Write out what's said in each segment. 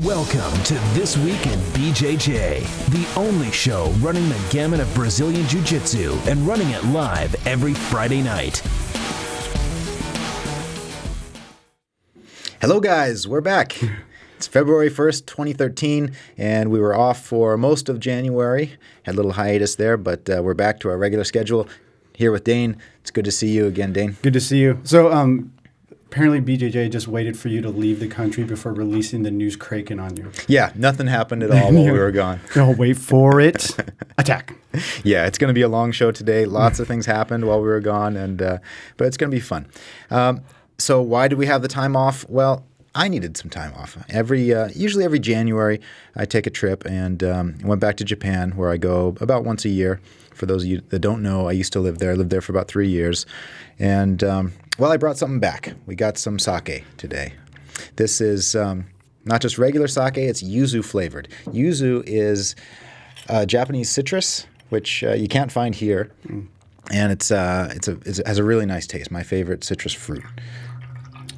Welcome to This Week in BJJ, the only show running the gamut of Brazilian Jiu-Jitsu and running it live every Friday night. Hello guys, we're back. It's February 1st, 2013, and we were off for most of January. Had a little hiatus there, but we're back to our regular schedule. Here with Dane. It's good to see you again, Dane. Good to see you. So, apparently BJJ just waited for you to leave the country before releasing the news kraken on you. Yeah, nothing happened at all while we were gone. No, wait for it. Attack. Yeah, it's going to be a long show today. Lots of things happened while we were gone, and but it's going to be fun. So why do we have the time off? Well, I needed some time off. Usually every January, I take a trip and went back to Japan, where I go about once a year. For those of you that don't know, I used to live there. I lived there for about 3 years. And, well, I brought something back. We got some sake today. This is not just regular sake, it's yuzu flavored. Yuzu is Japanese citrus, which you can't find here. And it has a really nice taste, my favorite citrus fruit.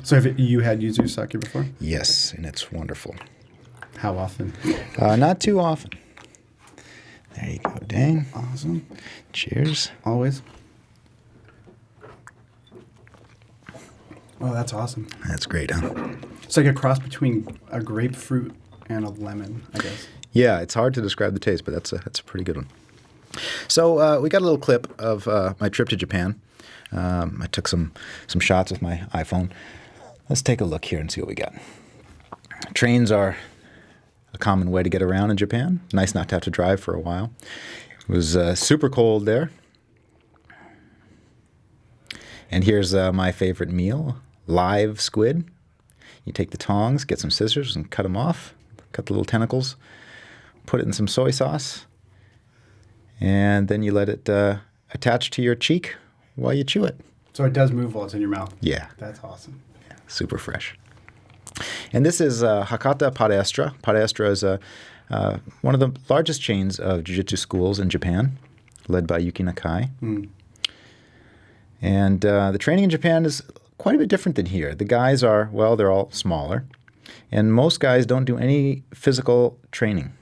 So have you had yuzu sake before? Yes, and it's wonderful. How often? Not too often. There you go, Dane. Awesome. Cheers. Always. Oh, that's awesome. That's great, huh? It's like a cross between a grapefruit and a lemon, I guess. Yeah, it's hard to describe the taste, but that's a pretty good one. So we got a little clip of my trip to Japan. I took some shots with my iPhone. Let's take a look here and see what we got. Trains are a common way to get around in Japan. Nice not to have to drive for a while. It was super cold there. And here's my favorite meal, live squid. You take the tongs, get some scissors, and cut them off. Cut the little tentacles. Put it in some soy sauce. And then you let it attach to your cheek while you chew it. So it does move while it's in your mouth? Yeah. That's awesome. Yeah, super fresh. And this is Hakata Palestra. Palestra is one of the largest chains of jiu-jitsu schools in Japan, led by Yuki Nakai. And the training in Japan is quite a bit different than here. The guys are, well, they're all smaller. And most guys don't do any physical training.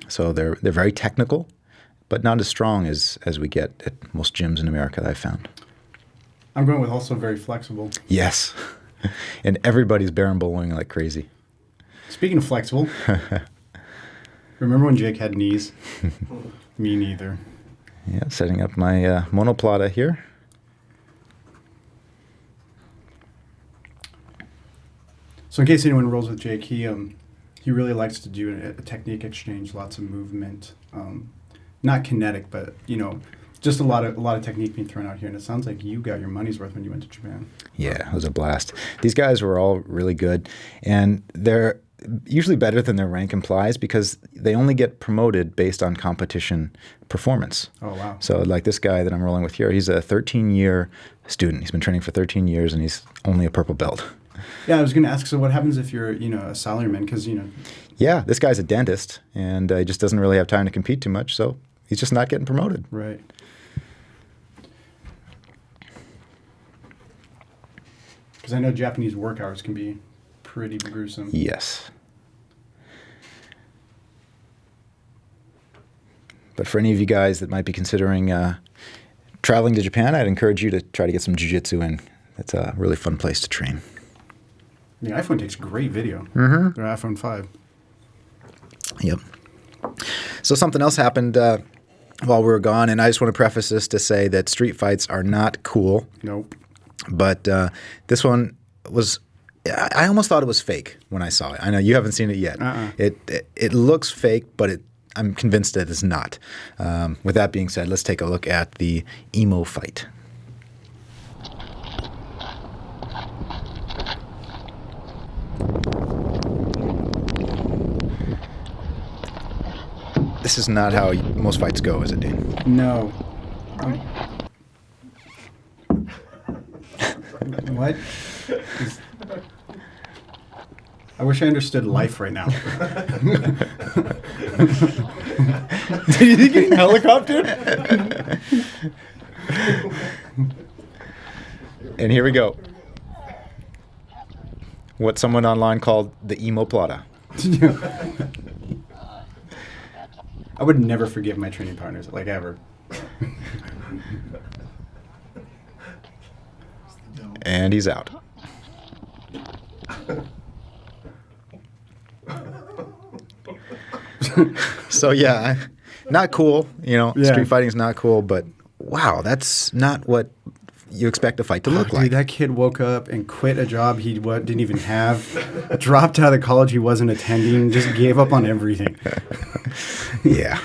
So they're very technical, but not as strong as we get at most gyms in America that I've found. I'm going with also very flexible. Yes. And everybody's barrel-bowling like crazy. Speaking of flexible, remember when Jake had knees? Me neither. Yeah, setting up my monoplata here. So in case anyone rolls with Jake, he really likes to do a technique exchange, lots of movement. Not kinetic, but, just a lot of technique being thrown out here, and it sounds like you got your money's worth when you went to Japan. Yeah, it was a blast. These guys were all really good, and they're usually better than their rank implies because they only get promoted based on competition performance. Oh, wow. So like this guy that I'm rolling with here, he's a 13-year student. He's been training for 13 years, and he's only a purple belt. Yeah, I was going to ask, so what happens if you're, a salaryman? Because, Yeah, this guy's a dentist, and he just doesn't really have time to compete too much, so he's just not getting promoted. Right. Because I know Japanese work hours can be pretty gruesome. Yes. But for any of you guys that might be considering traveling to Japan, I'd encourage you to try to get some jiu-jitsu in. It's a really fun place to train. The iPhone takes great video. Mm-hmm. Their iPhone 5. Yep. So something else happened while we were gone, and I just want to preface this to say that street fights are not cool. Nope. But this one was, I almost thought it was fake when I saw it. I know you haven't seen it yet. It looks fake, but I'm convinced that it's not. With that being said, let's take a look at the emo fight. This is not how most fights go, is it, Dean? No. What? I wish I understood life right now. Did you get helicoptered? And here we go. What someone online called the emo plata. I would never forgive my training partners, like ever. And he's out. So yeah, not cool. Street fighting is not cool, but wow, that's not what you expect a fight to look like. Dude, that kid woke up and quit a job he didn't even have, dropped out of college he wasn't attending, just gave up on everything. Yeah.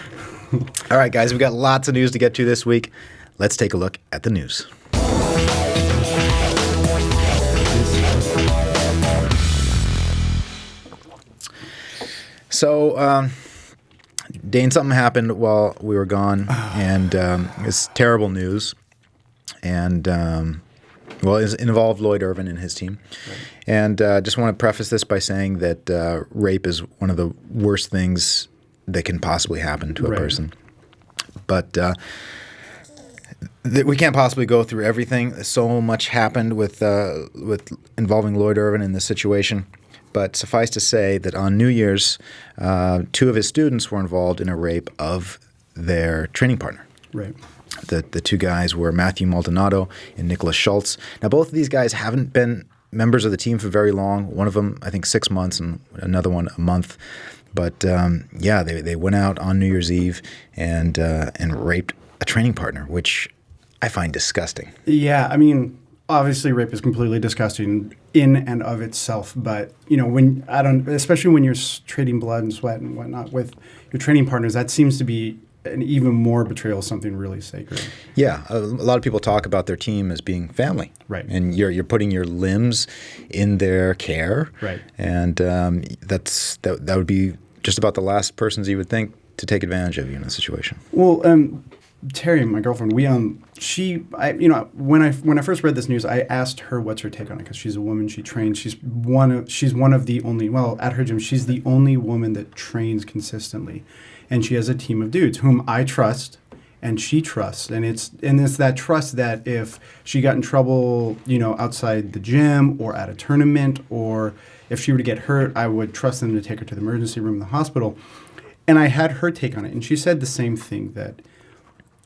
All right, guys, we've got lots of news to get to this week. Let's take a look at the news. So, Dane, something happened while we were gone, and it's terrible news. And, it involved Lloyd Irvin and his team. Right. And just want to preface this by saying that rape is one of the worst things that can possibly happen to a person. But we can't possibly go through everything. So much happened with involving Lloyd Irvin in this situation. But suffice to say that on New Year's, 2 of his students were involved in a rape of their training partner. Right. The 2 guys were Matthew Maldonado and Nicholas Schultz. Now, both of these guys haven't been members of the team for very long. One of them, I think, 6 months, and another one a month. But they went out on New Year's Eve and raped a training partner, which I find disgusting. Yeah, I mean, obviously, rape is completely disgusting in and of itself. But especially when you're trading blood and sweat and whatnot with your training partners, that seems to be an even more betrayal of something really sacred. Yeah, a lot of people talk about their team as being family, right? And you're putting your limbs in their care, right? And that would be just about the last persons you would think to take advantage of you in a situation. Well, Terry, my girlfriend, when I first read this news, I asked her what's her take on it because she's a woman. She trains. She's one of the only. Well, at her gym, she's the only woman that trains consistently. And she has a team of dudes whom I trust and she trusts. And it's that trust that if she got in trouble, outside the gym or at a tournament, or if she were to get hurt, I would trust them to take her to the emergency room in the hospital. And I had her take on it. And she said the same thing, that,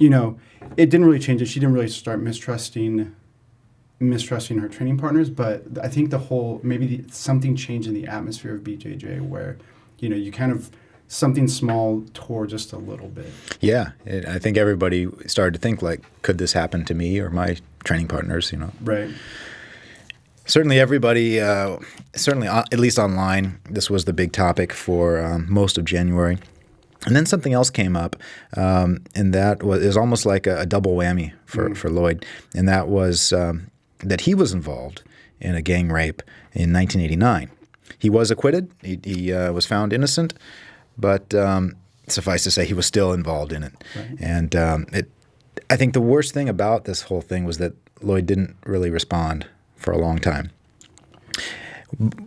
it didn't really change it. She didn't really start mistrusting her training partners. But I think something changed in the atmosphere of BJJ where, you kind of, something small tore just a little bit. Yeah, I think everybody started to think, like, could this happen to me or my training partners, Right. Certainly everybody, at least online, this was the big topic for most of January. And then something else came up, and that was almost like a double whammy for Lloyd, and that was that he was involved in a gang rape in 1989. He was acquitted. He was found innocent. But suffice to say, he was still involved in it. Right. And I think the worst thing about this whole thing was that Lloyd didn't really respond for a long time.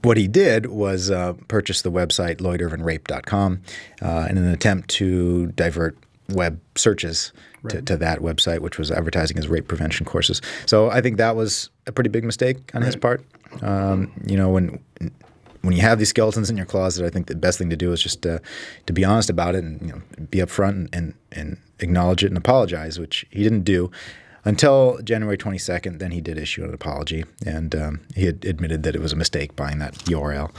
What he did was purchase the website LloydIrvinRape.com in an attempt to divert web searches to that website, which was advertising his rape prevention courses. So I think that was a pretty big mistake on his part. When you have these skeletons in your closet, I think the best thing to do is just to be honest about it and be upfront and acknowledge it and apologize, which he didn't do until January 22nd. Then he did issue an apology, and he had admitted that it was a mistake buying that URL.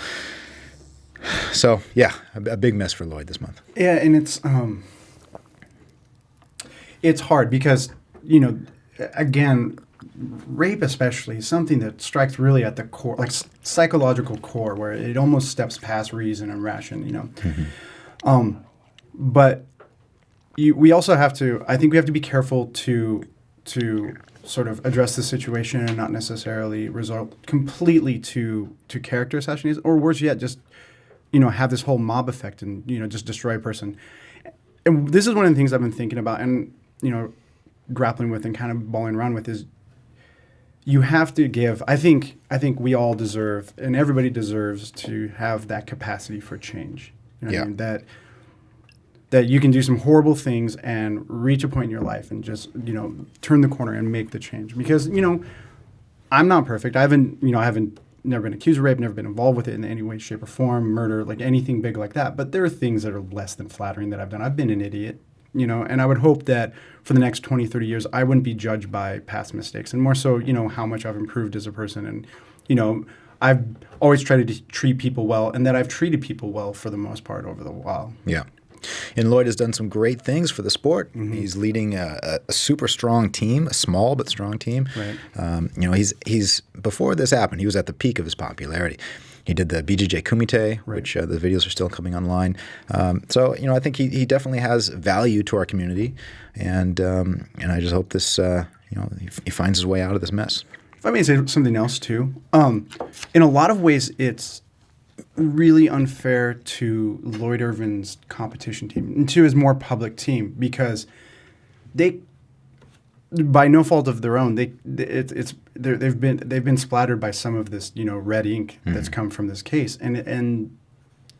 So yeah, a big mess for Lloyd this month. Yeah, and it's hard because again, rape especially is something that strikes really at the core, like psychological core, where it almost steps past reason and ration, Mm-hmm. But we also have to, I think we have to be careful to sort of address the situation and not necessarily resort completely to character assassination, or worse yet, just, have this whole mob effect and, just destroy a person. And this is one of the things I've been thinking about and, grappling with and kind of balling around with is, you have to give. I think we all deserve, and everybody deserves, to have that capacity for change. What I mean? That you can do some horrible things and reach a point in your life and just turn the corner and make the change. Because I'm not perfect. I haven't never been accused of rape, never been involved with it in any way, shape, or form, murder, like anything big like that. But there are things that are less than flattering that I've done. I've been an idiot, you know, and I would hope that for the next 20, 30 years, I wouldn't be judged by past mistakes and more so, you know, how much I've improved as a person. And, you know, I've always tried to treat people well and that I've treated people well for the most part over the while. Yeah. And Lloyd has done some great things for the sport. Mm-hmm. He's leading a super strong team, a small but strong team. Right. You know, he's before this happened, he was at the peak of his popularity. He did the BJJ Kumite, right. which the videos are still coming online. So, you know, I think he definitely has value to our community, and I just hope this, you know, he finds his way out of this mess. If I may say something else too, in a lot of ways, it's really unfair to Lloyd Irvin's competition team and to his more public team because they, by no fault of their own, they've been splattered by some of this, you know, red ink that's come from this case, and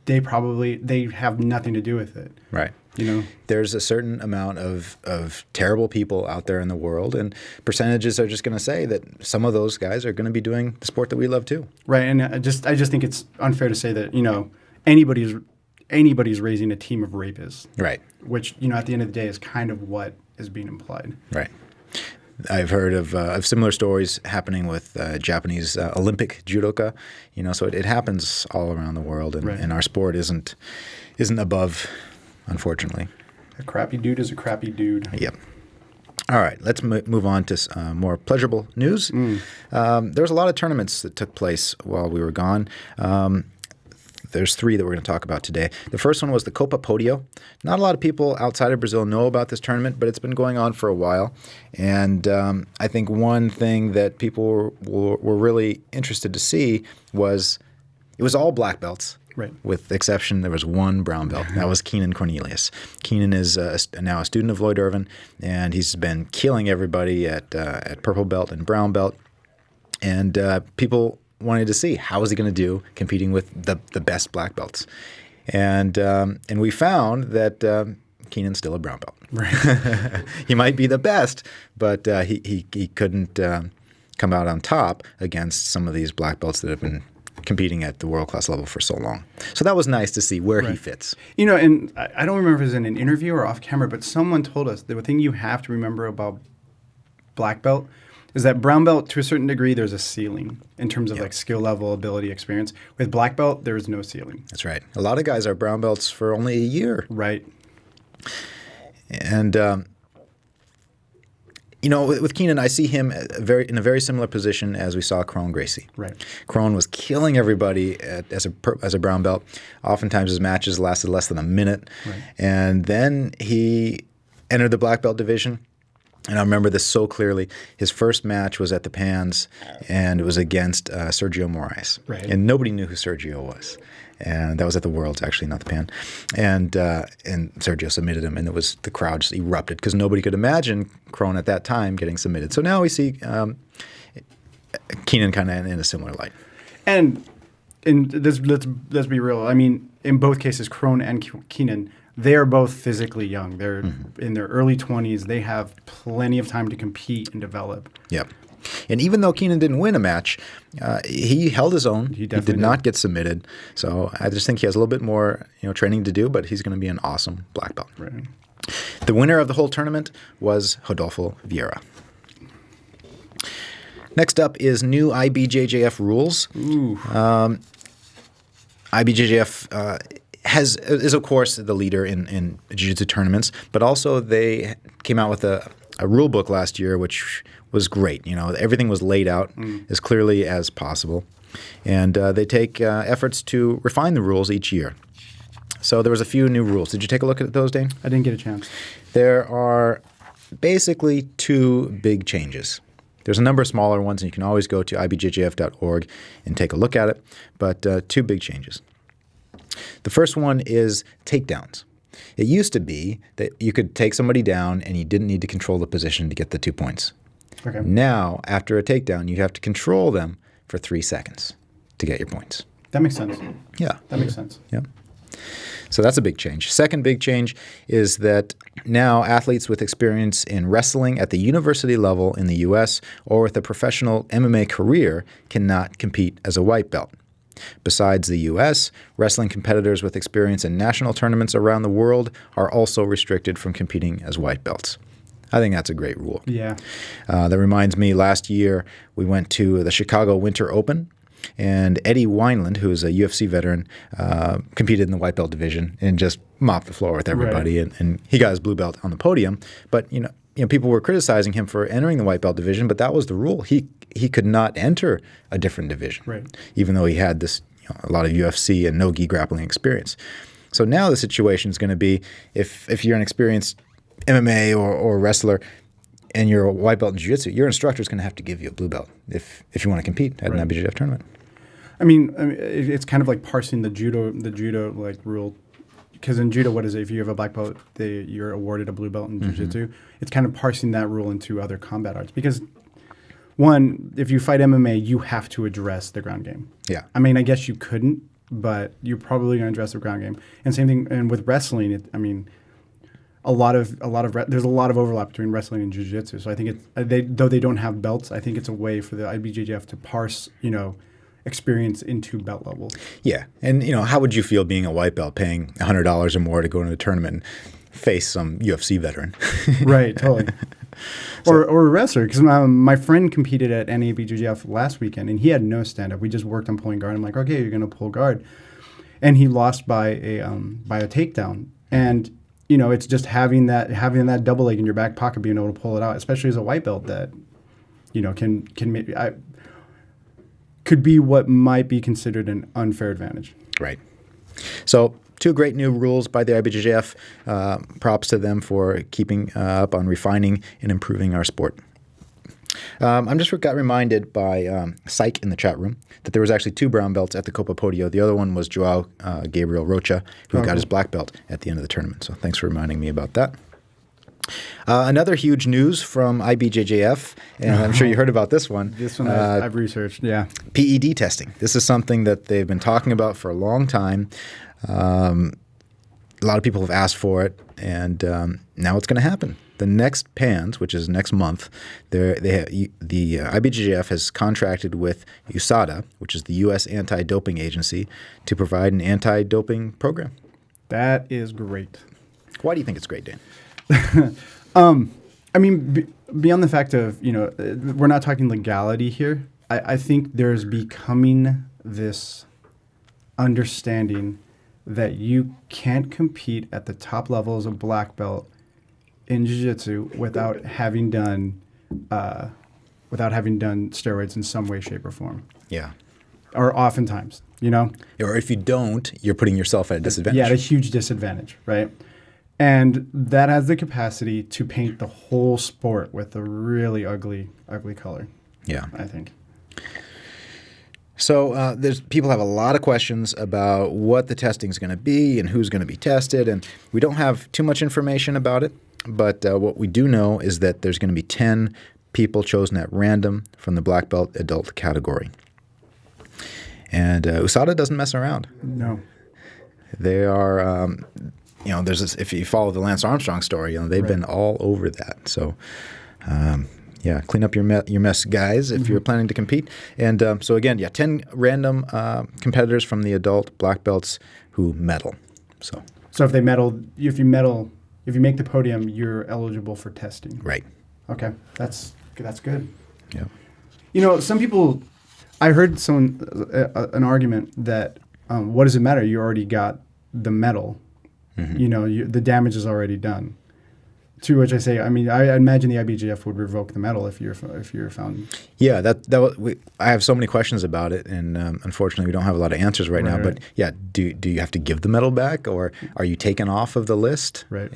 they have nothing to do with it. Right. You know, there's a certain amount of terrible people out there in the world, and percentages are just going to say that some of those guys are going to be doing the sport that we love too. Right, and I just think it's unfair to say that, you know, anybody's raising a team of rapists. Right. Which, you know, at the end of the day is kind of what is being implied. Right. I've heard of similar stories happening with Japanese Olympic judoka. You know, so it happens all around the world, and, right. and our sport isn't above. Unfortunately. A crappy dude is a crappy dude. Yep. All right, let's move on to more pleasurable news. There was a lot of tournaments that took place while we were gone. There's 3 that we're going to talk about today. The first one was the Copa Podio. Not a lot of people outside of Brazil know about this tournament, but it's been going on for a while. And I think one thing that people were really interested to see was it was all black belts. Right. With the exception, there was one brown belt. That was Kenan Cornelius. Kenan is now a student of Lloyd Irvin, and he's been killing everybody at purple belt and brown belt. And people wanted to see how is he going to do competing with the best black belts. And we found that Kenan's still a brown belt. Right. He might be the best, but he couldn't come out on top against some of these black belts that have been competing at the world-class level for so long. So that was nice to see where right. he fits. You know, and I don't remember if it was in an interview or off camera, but someone told us the thing you have to remember about black belt is that brown belt, to a certain degree, there's a ceiling in terms of like skill level, ability, experience. With black belt, there is no ceiling. That's right. A lot of guys are brown belts for only a year. Right. And you know, with Kenan, I see him in a very similar position as we saw Gracie. Right. Crone was killing everybody as a brown belt. Oftentimes his matches lasted less than a minute. Right. And then he entered the black belt division. And I remember this so clearly. His first match was at the Pans, and it was against Sergio Moraes. Right. And nobody knew who Sergio was. And that was at the Worlds, actually, not the Pan. And Sergio submitted him, and the crowd just erupted because nobody could imagine Crone at that time getting submitted. So now we see Kenan kind of in a similar light. And let's be real. I mean, in both cases, Crone and Kenan, they are both physically young. They're in their early 20s. They have plenty of time to compete and develop. Yep. And even though Kenan didn't win a match, he held his own. He did not get submitted. So I just think he has a little bit more, training to do, but he's going to be an awesome black belt. Right. The winner of the whole tournament was Rodolfo Vieira. Next up is new IBJJF rules. Ooh. IBJJF is of course the leader in jiu-jitsu tournaments, but also they came out with a rule book last year, which was great. Everything was laid out as clearly as possible, and they take efforts to refine the rules each year. So there was a few new rules. Did you take a look at those, Dane? I didn't get a chance. There are basically 2 big changes. There's a number of smaller ones, and you can always go to IBJJF.org and take a look at it, but 2 big changes. The first one is takedowns. It used to be that you could take somebody down and you didn't need to control the position to get the 2 points. Okay. Now, after a takedown, you have to control them for 3 seconds to get your points. That makes sense. Yeah. That makes sense. Yeah. So that's a big change. Second big change is that now athletes with experience in wrestling at the university level in the U.S. or with a professional MMA career cannot compete as a white belt. Besides the U.S., wrestling competitors with experience in national tournaments around the world are also restricted from competing as white belts. I think that's a great rule. Yeah. That reminds me, last year we went to the Chicago Winter Open, and Eddie Wineland, who is a UFC veteran, competed in the white belt division and just mopped the floor with everybody. Right. And he got his blue belt on the podium. But you know, people were criticizing him for entering the white belt division, but that was the rule. He could not enter a different division, right, even though he had this a lot of UFC and no-gi grappling experience. So now the situation is going to be if you're an experienced MMA or wrestler and you're a white belt in jiu-jitsu, your instructor is going to have to give you a blue belt if you want to compete at an IBJJF tournament. I mean, it's kind of like parsing the judo like rule, because in judo, what is it? If you have a black belt, you're awarded a blue belt in jiu-jitsu. It's kind of parsing that rule into other combat arts, because one, if you fight MMA, you have to address the ground game. Yeah. I mean, I guess you couldn't, but you're probably going to address the ground game. And same thing, and with wrestling, there's a lot of overlap between wrestling and jiu-jitsu. So I think though they don't have belts, I think it's a way for the IBJJF to parse, experience into belt levels. Yeah. And, how would you feel being a white belt, paying $100 or more to go into a tournament and face some UFC veteran? Right, totally. Or a wrestler, because my friend competed at NABJJF last weekend, and he had no stand-up. We just worked on pulling guard. I'm like, okay, you're going to pull guard. And he lost by a takedown. And it's just having that double leg in your back pocket, being able to pull it out, especially as a white belt that, could be what might be considered an unfair advantage. Right. So 2 great new rules by the IBJJF. Props to them for keeping up on refining and improving our sport. I'm just got reminded by Psych in the chat room that there was actually 2 brown belts at the Copa Podio. The other one was Joao Gabriel Rocha, who got his black belt at the end of the tournament. So thanks for reminding me about that. Another huge news from IBJJF, and I'm sure you heard about this one. This one I've researched, yeah. PED testing. This is something that they've been talking about for a long time. A lot of people have asked for it, and now it's going to happen. The next PANS, which is next month, the IBJJF has contracted with USADA, which is the U.S. Anti-Doping Agency, to provide an anti-doping program. That is great. Why do you think it's great, Dan? Beyond the fact of, we're not talking legality here. I think there's becoming this understanding that you can't compete at the top level as a black belt in jiu-jitsu without having done steroids in some way, shape, or form. Yeah. Or oftentimes, Or if you don't, you're putting yourself at a disadvantage. Yeah, at a huge disadvantage, right? And that has the capacity to paint the whole sport with a really ugly color. Yeah. I think. So people have a lot of questions about what the testing is going to be and who's going to be tested, and we don't have too much information about it. But what we do know is that there's going to be 10 people chosen at random from the black belt adult category. And USADA doesn't mess around. No. They are, there's this, if you follow the Lance Armstrong story, they've been all over that. So, clean up your mess, guys, if you're planning to compete. And so again, 10 random competitors from the adult black belts who medal. So if if you make the podium, you're eligible for testing. Right. Okay, that's good. Yeah. Some people, I heard an argument that what does it matter? You already got the medal. Mm-hmm. The damage is already done. To which I say, I imagine the IBJJF would revoke the medal if you're found. Yeah, I have so many questions about it, and unfortunately, we don't have a lot of answers right now. But yeah, do you have to give the medal back, or are you taken off of the list? Right.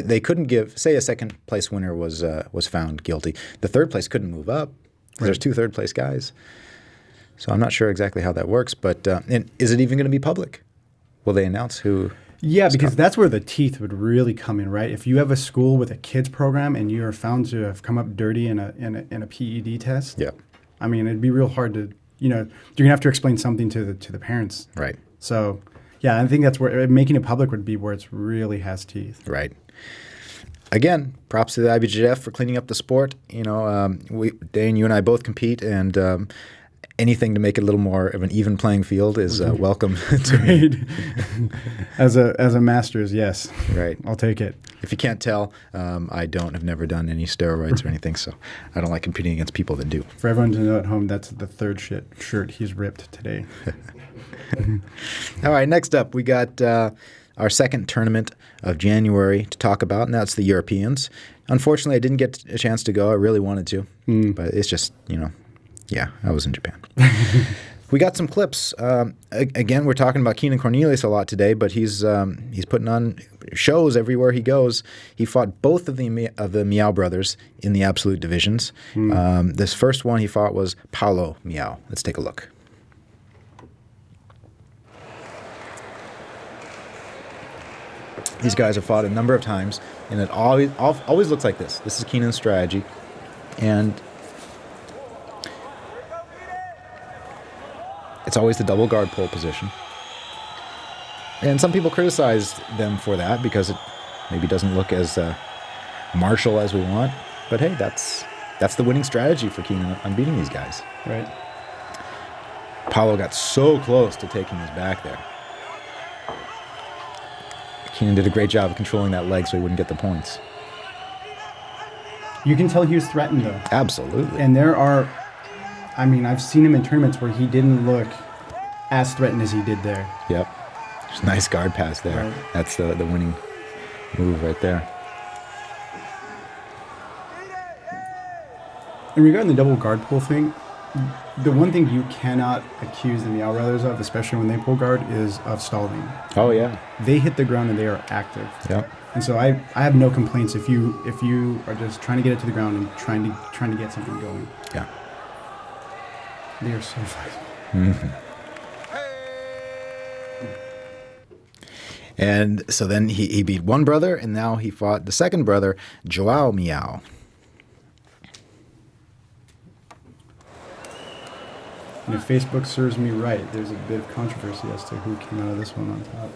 They couldn't give. Say a second place winner was found guilty. The third place couldn't move up. There's 2 third place guys. So I'm not sure exactly how that works. But and is it even going to be public? Will they announce who? Yeah, because that's where the teeth would really come in, right? If you have a school with a kids program and you are found to have come up dirty in a PED test, yeah, it'd be real hard to, you're gonna have to explain something to the parents, right? So, Yeah, I think that's where making it public would be where it's really has teeth. Right. Again, props to the IBJJF for cleaning up the sport. Dane, you and I both compete, and anything to make it a little more of an even playing field is welcome to me. As a Masters, yes. Right. I'll take it. If you can't tell, have never done any steroids or anything, so I don't like competing against people that do. For everyone to know at home, that's the third shirt he's ripped today. All right, next up, we got our second tournament of January to talk about, and that's the Europeans. Unfortunately, I didn't get a chance to go. I really wanted to, but it's just, I was in Japan. We got some clips. Again, we're talking about Kenan Cornelius a lot today, but he's putting on shows everywhere he goes. He fought both of the Miao brothers in the absolute divisions. This first one he fought was Paulo Miao. Let's take a look. These guys have fought a number of times, and it always looks like this. This is Kenan's strategy, and it's always the double guard pull position. And some people criticize them for that because it maybe doesn't look as martial as we want. But hey, that's the winning strategy for Kenan on beating these guys. Right. Paulo got so close to taking his back there. Kenan did a great job of controlling that leg so he wouldn't get the points. You can tell he was threatened, though. Absolutely. And I've seen him in tournaments where he didn't look as threatened as he did there. Yep. Just a nice guard pass there. Right. That's the winning move right there. And regarding the double guard pull thing, the one thing you cannot accuse the Miao brothers of, especially when they pull guard, is of stalling. Oh, yeah. They hit the ground and they are active. Yep. And so I have no complaints if you are just trying to get it to the ground and trying to get something going. Yeah. They are so fast. Mm-hmm. And so then he beat one brother, and now he fought the second brother, Joao Miao. And if Facebook serves me right, there's a bit of controversy as to who came out of this one on top.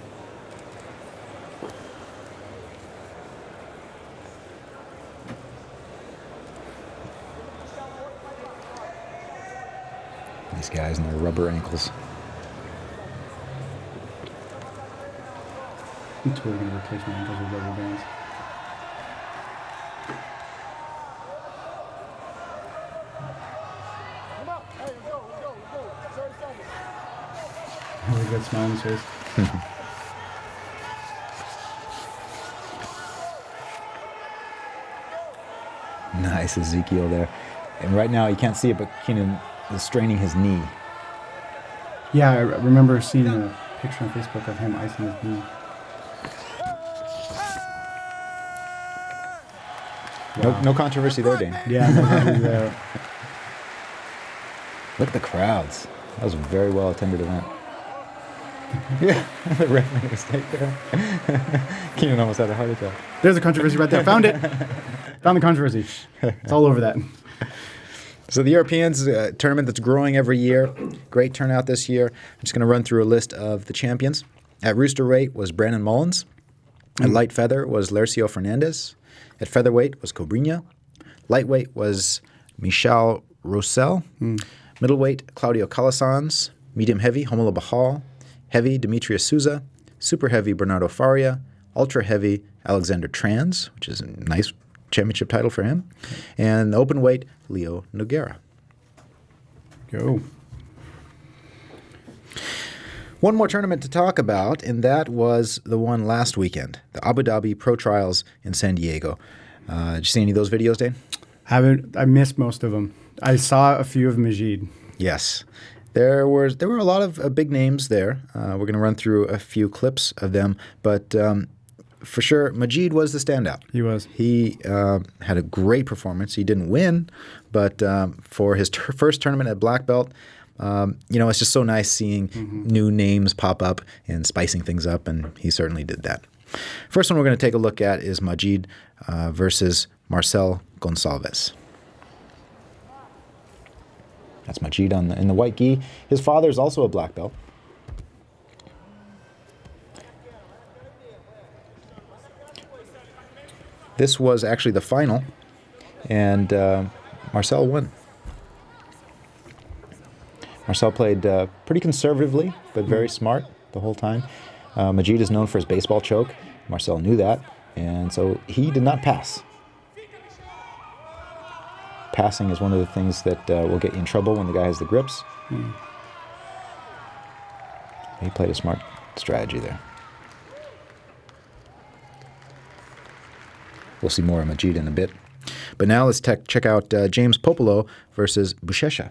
These guys and their rubber ankles. I'm totally going to replace my ankles with rubber bands. Look at that smile on his face. Nice Ezekiel there. And right now, you can't see it, but Kenan is straining his knee. Yeah, I remember seeing a picture on Facebook of him icing his knee. Wow. No controversy there, Dane. Yeah, no controversy there. Look at the crowds. That was a very well attended event. Yeah, the ref made a mistake there. Kenan almost had a heart attack. There's a controversy right there. Found it. Found the controversy. It's all over that. So the Europeans, a tournament that's growing every year. Great turnout this year. I'm just going to run through a list of the champions. At rooster weight was Brandon Mullins. At light feather was Lercio Fernandez. At featherweight was Cobrinha. Lightweight was Michel Roussel. Middleweight, Claudio Calasanz. Medium heavy, Romulo Bahal. Heavy, Demetrius Souza. Super heavy, Bernardo Faria. Ultra heavy, Alexander Trans, which is a nice championship title for him. And open weight, Leo Nogueira. Go. One more tournament to talk about, and that was the one last weekend, the Abu Dhabi Pro Trials in San Diego. Did you see any of those videos, Dane? I missed most of them. I saw a few of Majid. Yes. There were a lot of big names there. We're going to run through a few clips of them, but for sure, Magid was the standout. He was. He had a great performance. He didn't win, but for his first tournament at black belt, it's just so nice seeing new names pop up and spicing things up, and he certainly did that. First one we're going to take a look at is Magid versus Marcel Gonçalves. That's Majid in the white gi. His father is also a black belt. This was actually the final, and Marcel won. Marcel played pretty conservatively, but very smart the whole time. Magid is known for his baseball choke. Marcel knew that, and so he did not pass. Passing is one of the things that will get you in trouble when the guy has the grips. He played a smart strategy there. We'll see more of Majid in a bit. But now let's check out James Popolo versus Vishesh.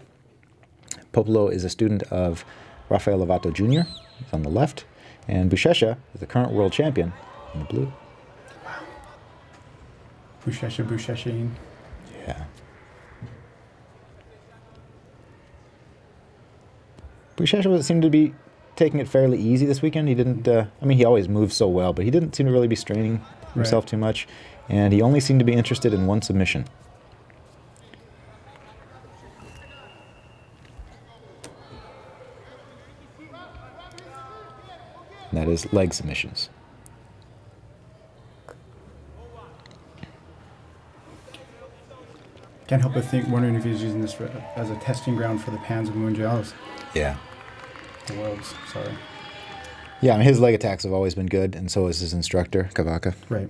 Popolo is a student of Rafael Lovato Jr. He's on the left. And Vishesh is the current world champion in the blue. Wow. Busheshin. Yeah. Vishesh seemed to be taking it fairly easy this weekend. He didn't, he always moves so well, but he didn't seem to really be straining himself too much. And he only seemed to be interested in one submission. And that is leg submissions. Can't help but wondering if he's using this as a testing ground for the Pans of Mundials. Yeah. The Worlds, sorry. Yeah, his leg attacks have always been good, and so is his instructor, Kavaka. Right.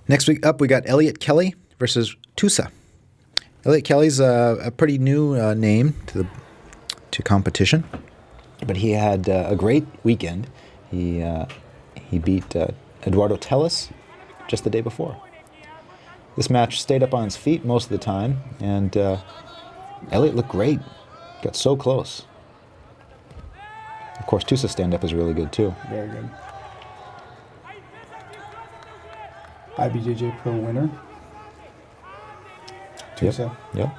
Next week up, we got Elliot Kelly versus Tusa. Elliot Kelly's a pretty new name to competition, but he had a great weekend. He beat Eduardo Telles just the day before. This match stayed up on his feet most of the time, and Elliot looked great. Got so close. Of course, Tusa's stand-up is really good, too. Very good. IBJJ Pro winner. Tusa. Yep.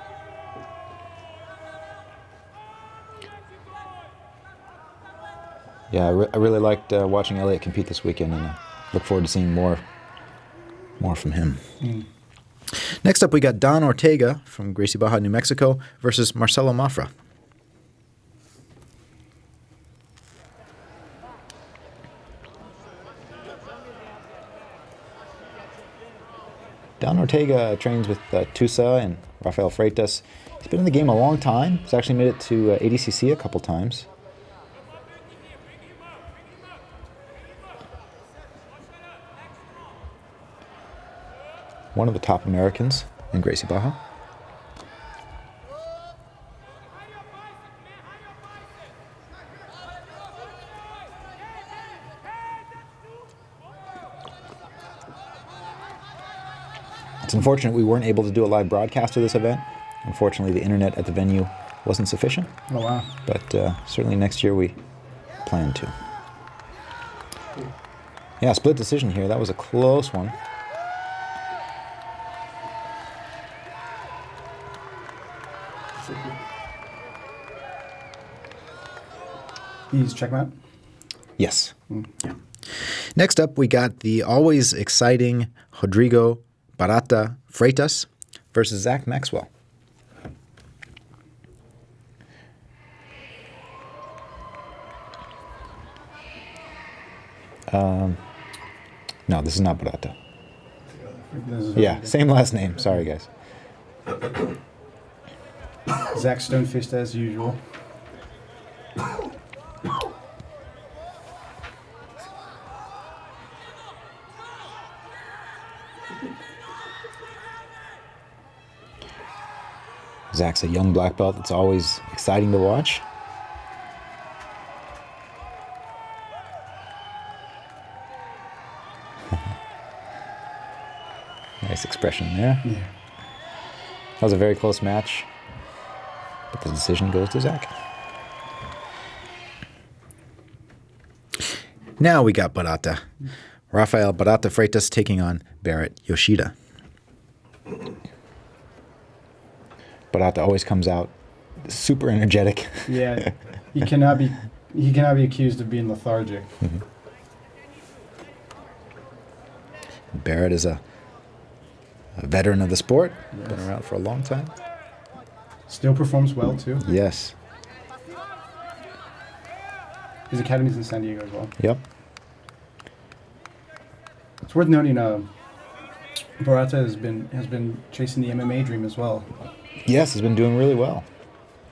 Yeah, I really liked watching Elliot compete this weekend, and I look forward to seeing more from him. Next up, we got Don Ortega from Gracie, Baja, New Mexico versus Marcelo Mafra. Don Ortega trains with Tusa and Rafael Freitas. He's been in the game a long time. He's actually made it to ADCC a couple times. One of the top Americans in Gracie Baja. It's unfortunate we weren't able to do a live broadcast of this event. Unfortunately, the internet at the venue wasn't sufficient. Oh, wow. But certainly next year we plan to. Yeah, split decision here. That was a close one. He's checkmate? Yes. Yeah. Next up, we got the always exciting Rodrigo Barata Freitas versus Zack Maxwell. No, this is not Barata. Yeah, same last name. Sorry, guys. Zack stone-faced as usual. Zack's a young black belt that's always exciting to watch. Nice expression there. Yeah. That was a very close match, but the decision goes to Zack. Now we got Barata. Rafael Barata Freitas taking on Barrett Yoshida. Barata always comes out super energetic. Yeah, he cannot be accused of being lethargic. Mm-hmm. Barrett is a veteran of the sport. Yes. Been around for a long time. Still performs well too. Yes. His academy's in San Diego as well. Yep. It's worth noting Barata has been chasing the MMA dream as well. Yes, he's been doing really well.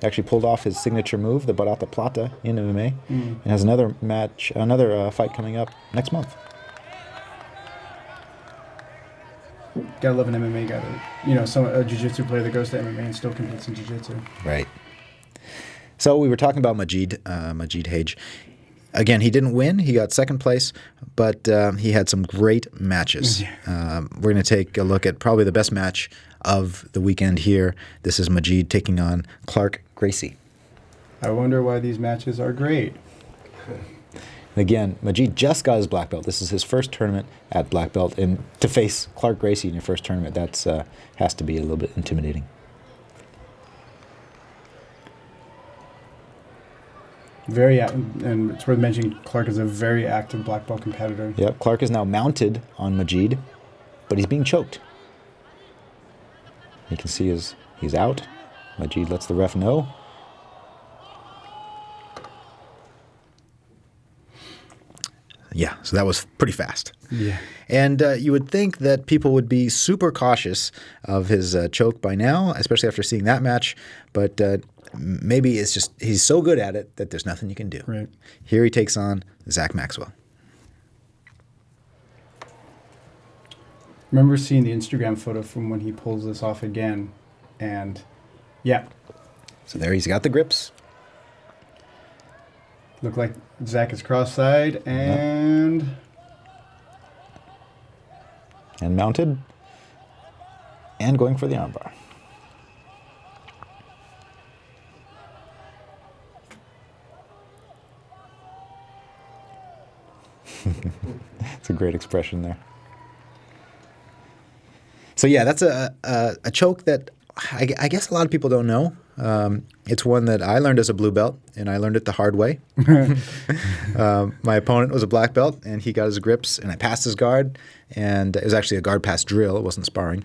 Actually pulled off his signature move, the Barata Plata, in MMA, and has another fight coming up next month. Gotta love an MMA guy. A jiu-jitsu player that goes to MMA and still competes in jiu-jitsu. Right. So we were talking about Majid Hage. Again, he didn't win. He got second place, but he had some great matches. We're going to take a look at probably the best match of the weekend here. This is Majid taking on Clark Gracie. I wonder why these matches are great. Again, Majid just got his black belt. This is his first tournament at black belt, and to face Clark Gracie in your first tournament, that's has to be a little bit intimidating. And it's worth mentioning Clark is a very active black belt competitor. Yep, Clark is now mounted on Majid, but he's being choked. You can see he's out. Majid lets the ref know. Yeah, so that was pretty fast. Yeah. And you would think that people would be super cautious of his choke by now, especially after seeing that match, but maybe it's just he's so good at it that there's nothing you can do. Right. Here he takes on Zack Maxwell. Remember seeing the Instagram photo from when he pulls this off again, and yeah. So there he's got the grips. Look like Zack is cross-side and mounted and going for the armbar. It's a great expression there. So yeah, that's a choke that I guess a lot of people don't know. It's one that I learned as a blue belt, and I learned it the hard way. My opponent was a black belt, and he got his grips, and I passed his guard, and it was actually a guard pass drill. It wasn't sparring.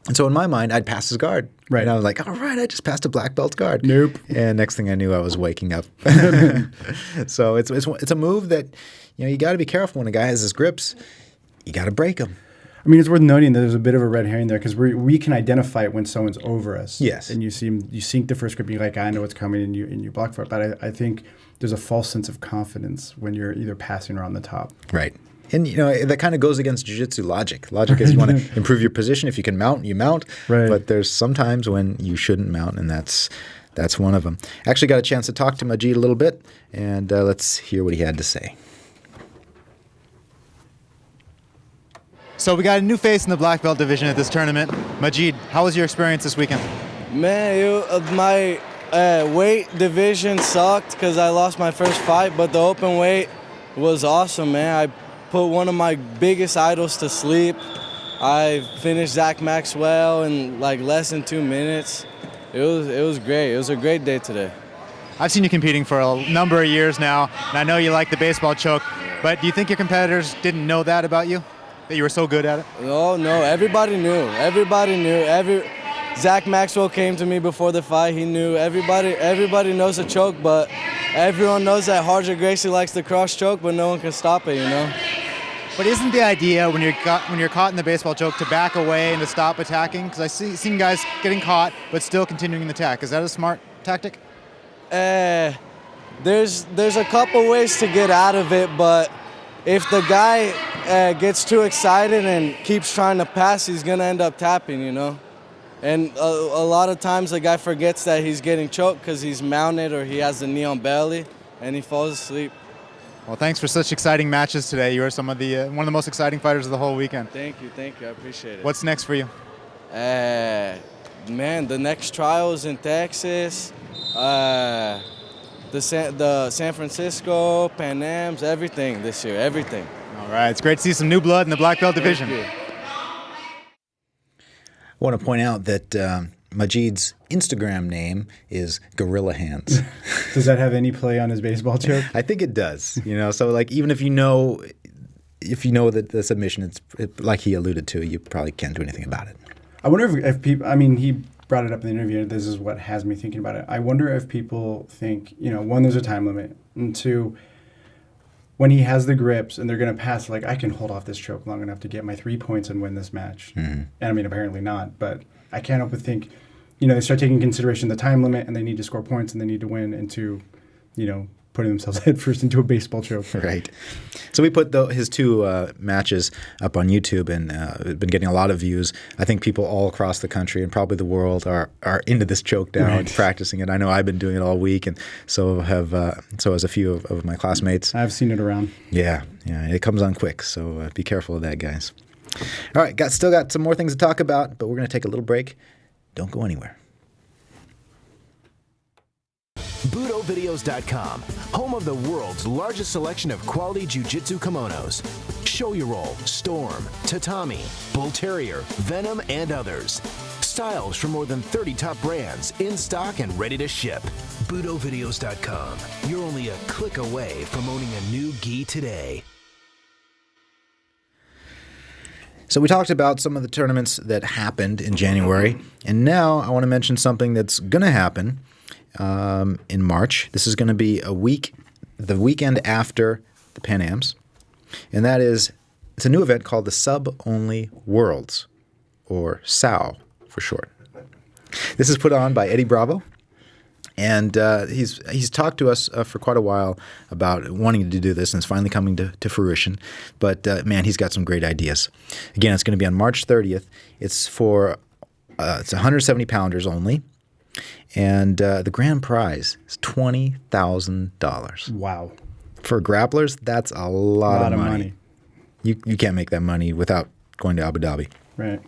And so in my mind, I'd pass his guard. Right. And I was like, all right, I just passed a black belt's guard. Nope. And next thing I knew, I was waking up. So it's a move that you got to be careful when a guy has his grips. You got to break him. I mean, it's worth noting that there's a bit of a red herring there because we can identify it when someone's over us. Yes. And you sink the first grip and you're like, I know what's coming, and you block for it. But I think there's a false sense of confidence when you're either passing or on the top. Right. And, that kind of goes against jiu-jitsu logic. Logic is you want to improve your position. If you can mount, you mount. Right. But there's some times when you shouldn't mount, and that's one of them. Actually got a chance to talk to Majid a little bit, and let's hear what he had to say. So we got a new face in the black belt division at this tournament. Majid, how was your experience this weekend? Man, my weight division sucked because I lost my first fight, but the open weight was awesome, man. I put one of my biggest idols to sleep. I finished Zack Maxwell in like less than 2 minutes. It was great. It was a great day today. I've seen you competing for a number of years now, and I know you like the baseball choke, but do you think your competitors didn't know that about you? That you were so good at it? No, everybody knew. Zack Maxwell came to me before the fight. He knew. Everybody knows the choke, but everyone knows that Hage Gracie likes the cross choke, but no one can stop it, But isn't the idea when you're caught in the baseball choke to back away and to stop attacking? Because I've seen guys getting caught but still continuing the attack. Is that a smart tactic? There's a couple ways to get out of it, but if the guy gets too excited and keeps trying to pass, he's going to end up tapping, And a lot of times the guy forgets that he's getting choked because he's mounted or he has the knee on belly, and he falls asleep. Well, thanks for such exciting matches today. You are one of the most exciting fighters of the whole weekend. Thank you. I appreciate it. What's next for you? Man, the next trial is in Texas. The San Francisco, Pan Am's, everything this year, everything. All right, it's great to see some new blood in the black belt division. Thank you. I want to point out that Majid's Instagram name is Gorilla Hands. Does that have any play on his baseball choke? I think it does. So like even if you know the submission, it's like he alluded to, you probably can't do anything about it. I wonder if people. I mean, he brought it up in the interview. This is what has me thinking about it. I wonder if people think, one, there's a time limit, and two, when he has the grips and they're going to pass, like, I can hold off this choke long enough to get my 3 points and win this match. And I mean, apparently not, but I can't help but think, they start taking into consideration the time limit and they need to score points and they need to win into, putting themselves headfirst into a baseball choke. Right. So we put his 2 matches up on YouTube, and been getting a lot of views. I think people all across the country and probably the world are into this choke down, practicing it. I know I've been doing it all week, and so has a few of my classmates. I've seen it around. Yeah, it comes on quick, so be careful of that, guys. All right, still got some more things to talk about, but we're going to take a little break. Don't go anywhere. BudoVideos.com, home of the world's largest selection of quality jiu-jitsu kimonos. Shoyoroll, Storm, Tatami, Bull Terrier, Venom, and others. Styles from more than 30 top brands in stock and ready to ship. BudoVideos.com. You're only a click away from owning a new gi today. So we talked about some of the tournaments that happened in January, and now I want to mention something that's going to happen in March. This is going to be the weekend after the Pan Ams, and it's a new event called the Sub-Only Worlds, or SAO for short. This is put on by Eddie Bravo, and he's talked to us for quite a while about wanting to do this, and it's finally coming to fruition. But man, he's got some great ideas. Again, it's going to be on March 30th. It's for it's 170 pounders only. And the grand prize is $20,000. Wow. For grapplers, that's a lot of money. You can't make that money without going to Abu Dhabi. Right.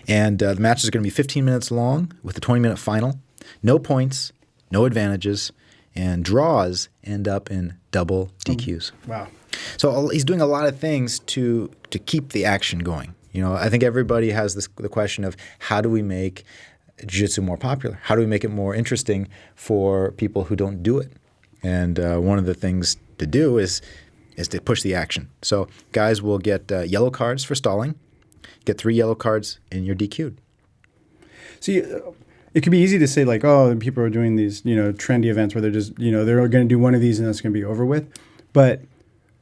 And the match is going to be 15 minutes long with a 20-minute final. No points, no advantages, and draws end up in double DQs. Wow. So he's doing a lot of things to keep the action going. I think everybody has the question of how do we make jiu-jitsu more popular? How do we make it more interesting for people who don't do it? And one of the things to do is to push the action. So guys will get yellow cards for stalling, get 3 yellow cards, and you're DQ'd. See, it could be easy to say like, oh, people are doing these, trendy events where they're just, they're going to do one of these and that's going to be over with. But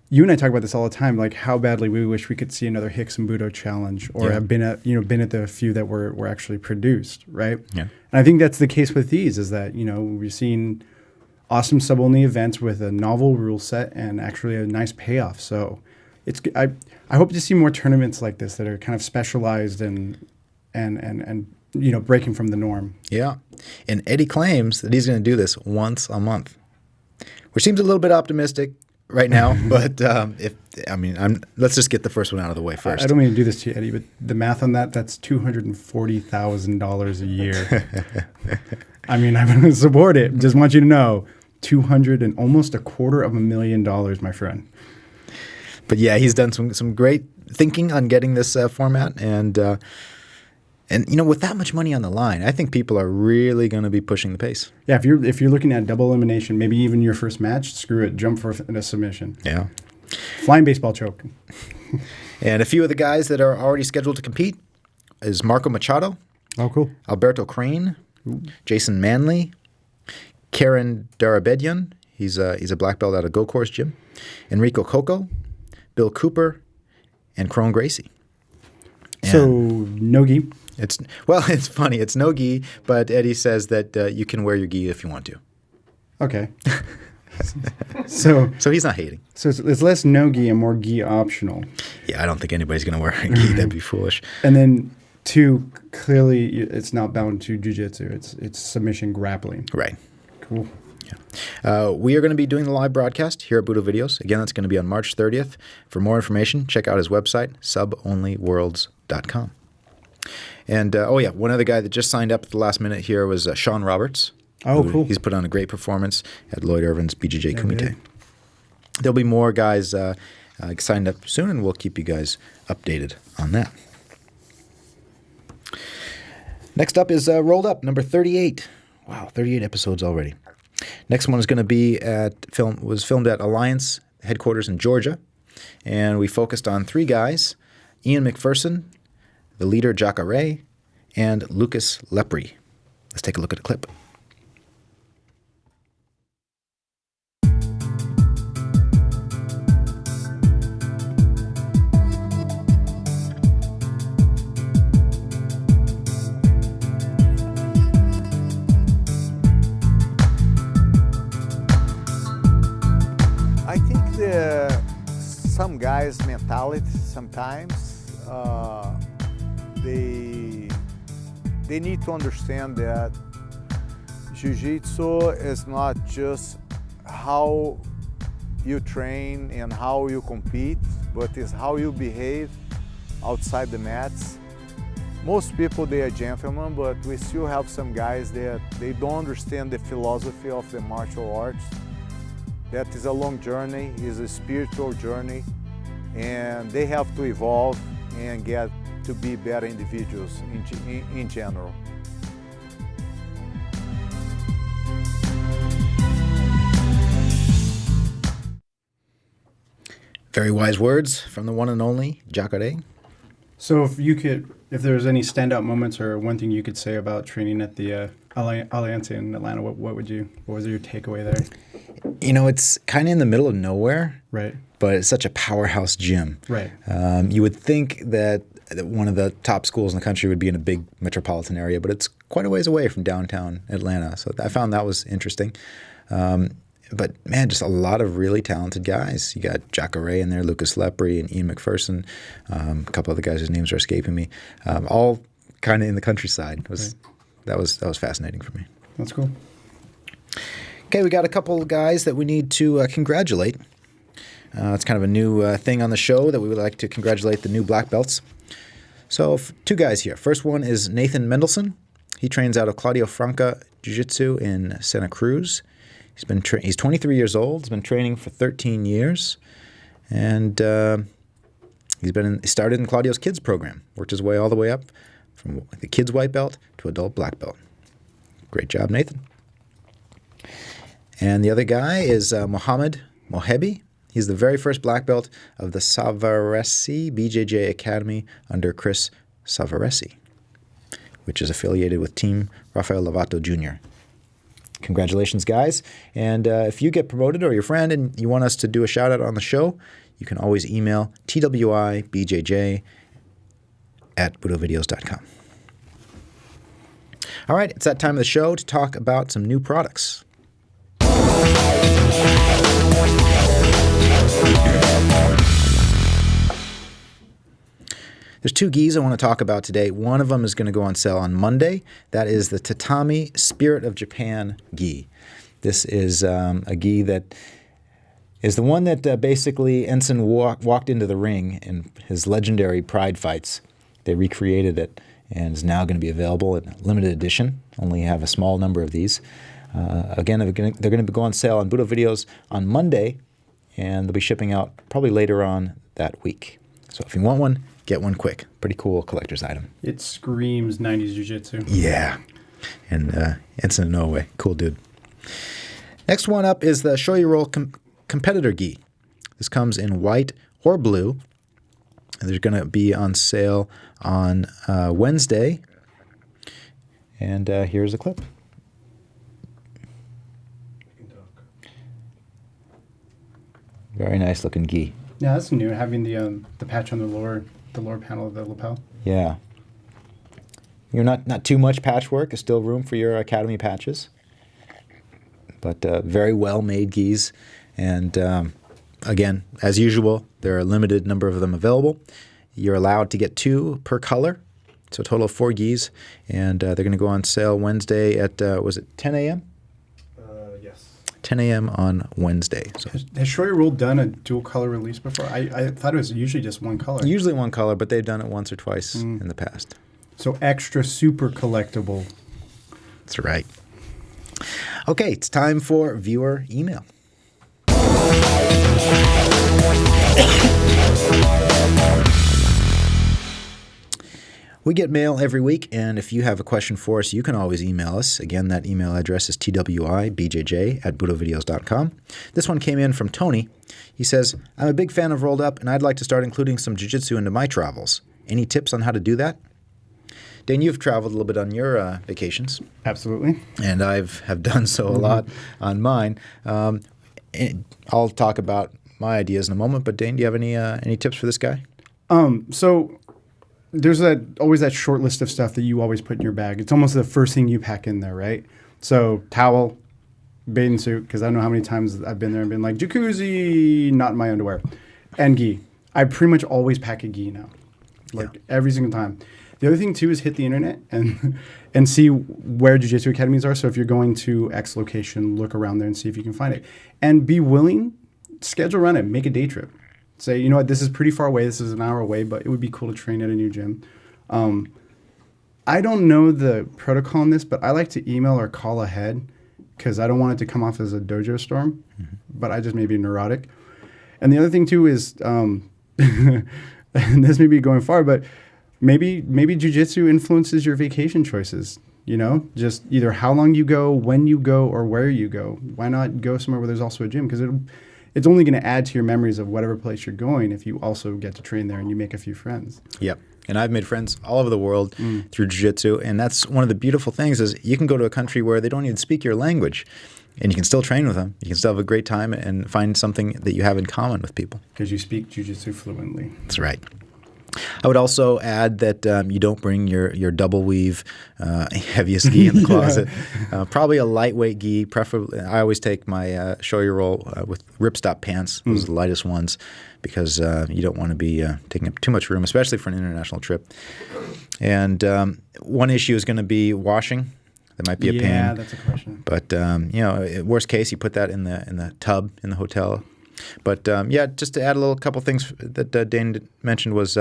you and I talk about this all the time, like how badly we wish we could see another Hicks and Budo challenge, or have been at the few that were actually produced, right? Yeah. And I think that's the case with these, is that we're seeing awesome sub-only events with a novel rule set and actually a nice payoff. So I hope to see more tournaments like this that are kind of specialized and breaking from the norm. Yeah, and Eddie claims that he's going to do this once a month, which seems a little bit optimistic right now, but let's just get the first one out of the way first. I don't mean to do this to you, Eddie, but the math on that's $240,000 a year. I'm going to support it. Just want you to know, $200,000 and almost $250,000, my friend. But yeah, he's done some great thinking on getting this format, and with that much money on the line, I think people are really going to be pushing the pace. Yeah, if you're looking at double elimination, maybe even your first match, screw it, jump for a submission. Yeah. Flying baseball choke. And a few of the guys that are already scheduled to compete is Marco Machado. Oh, cool. Alberto Crane. Ooh. Jason Manley. Karen Darabedian. He's a black belt out of Go Course Gym. Enrico Coco. Bill Cooper. And Crone Gracie. So, no gi? It's funny. It's no gi, but Eddie says that you can wear your gi if you want to. Okay. So he's not hating. So it's less no gi and more gi optional. Yeah, I don't think anybody's going to wear a gi. That'd be foolish. And then 2, clearly it's not bound to jiu-jitsu. It's submission grappling. Right. Cool. Yeah. We are going to be doing the live broadcast here at Budo Videos. Again, that's going to be on March 30th. For more information, check out his website, subonlyworlds.com. And, one other guy that just signed up at the last minute here was Sean Roberts. Oh, cool. He's put on a great performance at Lloyd Irvin's BJJ Kumite. There'll be more guys signed up soon, and we'll keep you guys updated on that. Next up is Rolled Up, number 38. Wow, 38 episodes already. Next one is going to be was filmed at Alliance headquarters in Georgia, and we focused on 3 guys: Ian McPherson, the leader Jacare, and Lucas Lepre. Let's take a look at a clip. guys' mentality sometimes. They need to understand that Jiu-Jitsu is not just how you train and how you compete, but it's how you behave outside the mats. Most people, they are gentlemen, but we still have some guys that they don't understand the philosophy of the martial arts. That is a long journey, is a spiritual journey, and they have to evolve and get to be better individuals in general. Very wise words from the one and only Jacare. So if there's any standout moments or one thing you could say about training at the Alianza in Atlanta, what was your takeaway there? You know, it's kind of in the middle of nowhere, Right. but it's such a powerhouse gym. Right. You would think that one of the top schools in the country would be in a big metropolitan area, but it's quite a ways away from downtown Atlanta. So I found that was interesting. But man, just a lot of really talented guys. You got Jacare in there, Lucas Lepre, and Ian McPherson. A couple other guys whose names are escaping me. All kind of in the countryside. That was fascinating for me. That's cool. Okay, we got a couple of guys that we need to congratulate. It's kind of a new thing on the show that we would like to congratulate the new black belts. So two guys here. First one is Nathan Mendelson. He trains out of Claudio Franca Jiu-Jitsu in Santa Cruz. He's 23 years old. He's been training for 13 years, and he started in Claudio's kids program. Worked his way all the way up from the kids white belt to adult black belt. Great job, Nathan. And the other guy is Mohamed. He's the very first black belt of the Savaresi BJJ Academy under Chris Savaresi, which is affiliated with Team Rafael Lovato Jr. Congratulations, guys. And if you get promoted or your friend and you want us to do a shout-out on the show, you can always email twibjj@BudoVideos.com. All right, it's that time of the show to talk about some new products. There's two gis I want to talk about today. One of them is going to go on sale on Monday. That is the Tatami Spirit of Japan gi. This is a gi that is the one that basically Ensign walked into the ring in his legendary Pride fights. They recreated it and is now going to be available in limited edition. Only have a small number of these. Again, they're going to go on sale on Budo Videos on Monday, and they'll be shipping out probably later on that week. So if you want one, get one quick. Pretty cool collector's item. It screams 90s jiu-jitsu. Yeah. And Ensign Inoue. Cool dude. Next one up is the Shoyoroll Competitor Gi. This comes in white or blue. They're going to be on sale on Wednesday. And here's a clip. Very nice looking gi. Yeah, that's new. Having the patch on the lower panel of the lapel. Yeah. You're not too much patchwork. There's still room for your Academy patches. But very well-made gis. And again, as usual, there are a limited number of them available. You're allowed to get 2 per color. So a total of 4 gis. And they're going to go on sale Wednesday at, was it 10 a.m.? Yes. 10 a.m. on Wednesday. So Has Shoyoroll done a dual color release before? I thought it was usually just one color. usually one color, but they've done it once or twice in the past. So extra super collectible. That's right. Okay, it's time for viewer email. We get mail every week, and if you have a question for us, you can always email us. Again, that email address is twibjj@BudoVideos.com. This one came in from Tony. He says, I'm a big fan of Rolled Up, and I'd like to start including some jiu-jitsu into my travels. Any tips on how to do that? Dane, you've traveled a little bit on your vacations. Absolutely. And have done so a lot on mine. I'll talk about my ideas in a moment, but Dane, do you have any tips for this guy? So there's always that short list of stuff that you always put in your bag. It's almost the first thing you pack in there, right? So towel, bathing suit, because I don't know how many times I've been there and been like, jacuzzi, not in my underwear, and gi. I pretty much always pack a gi now, like every single time. The other thing too is hit the internet and see where jiu-jitsu academies are. So if you're going to X location, look around there and see if you can find it. And be willing, schedule around it, make a day trip. Say, you know what, this is pretty far away, this is an hour away, but it would be cool to train at a new gym. I don't know the protocol on this, but I like to email or call ahead because I don't want it to come off as a dojo storm, but I just may be neurotic. And the other thing too is, and this may be going far, but maybe jiu-jitsu influences your vacation choices, you know, just either how long you go, when you go, or where you go. Why not go somewhere where there's also a gym? Because it's only going to add to your memories of whatever place you're going if you also get to train there and you make a few friends. Yep. And I've made friends all over the world through jiu-jitsu. And that's one of the beautiful things is you can go to a country where they don't even speak your language. And you can still train with them. You can still have a great time and find something that you have in common with people. Because you speak jiu-jitsu fluently. That's right. I would also add that you don't bring your double weave heaviest gi in the closet. Probably a lightweight gi. Preferably, I always take my Shoyoroll with ripstop pants. Those are the lightest ones because you don't want to be taking up too much room, especially for an international trip. And one issue is going to be washing. That might be a pain. Yeah, that's a question. But you know, worst case, you put that in the tub in the hotel. But yeah, just to add a little couple things that Dane mentioned was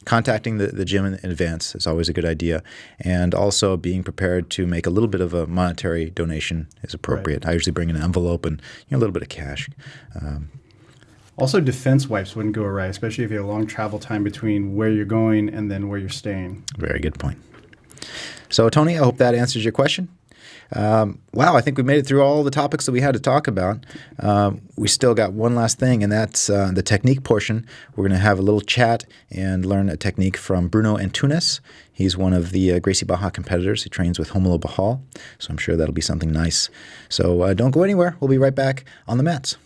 contacting the gym in advance is always a good idea, and also being prepared to make a little bit of a monetary donation is appropriate. Right. I usually bring an envelope and a little bit of cash. Also, defense wipes wouldn't go awry, especially if you have a long travel time between where you're going and then where you're staying. Very good point. So, Tony, I hope that answers your question. Wow, I think we made it through all the topics that we had to talk about. We still got one last thing, and that's the technique portion. We're going to have a little chat and learn a technique from Bruno Antunes. He's one of the Gracie Baja competitors. He trains with Homolo Bahal, so I'm sure that'll be something nice. So don't go anywhere. We'll be right back on the mats.